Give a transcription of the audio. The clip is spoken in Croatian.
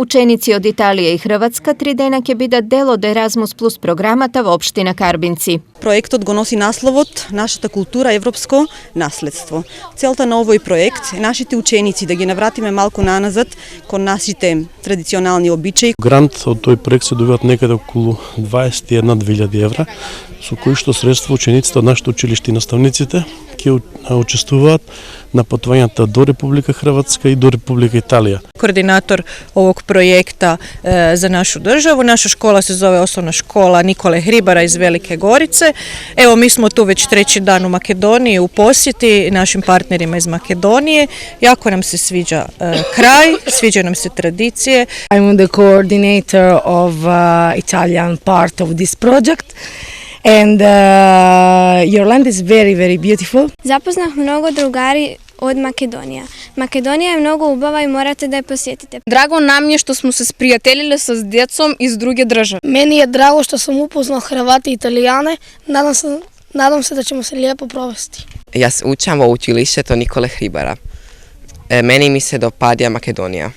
Učenici od Italije i Hrvatska тридена ќе бидат дел од Erasmus Plus програмата во општина Карбинци. Проектот го носи насловот Нашата култура европско наследство. Целта на овој проект е нашите ученици да ги навратиме малку наназад кон нашите традиционални обичаи. Грант од тој проект се добиваат некаде околу 21.000 евра, со кои што средства учениците од нашите училишта и наставниците ќе учествуваат на патувањата до Република Хрватска и до Република Италија. Koordinator ovog projekta za našu državu. Naša škola se zove Osnovna škola Nikole Hribara iz Velike Gorice. Evo, mi smo tu već 3. dan u Makedoniji u posjeti našim partnerima iz Makedonije. Jako nam se sviđa kraj, sviđa nam se tradicije. I'm the coordinator of Italian part of this project. And your land is very, very beautiful. Zapoznah mnogo drugari od Makedonija. Makedonija je mnogo ubava i morate da je posjetite. Drago nam je što smo se sprijateljili sa djecom iz druge države. Meni je drago što sam upoznao Hrvate i Italijane. Nadam se da ćemo se lijepo provesti. Ja se učam u učilištu Nikole Hribara. Meni mi se dopadja Makedonija.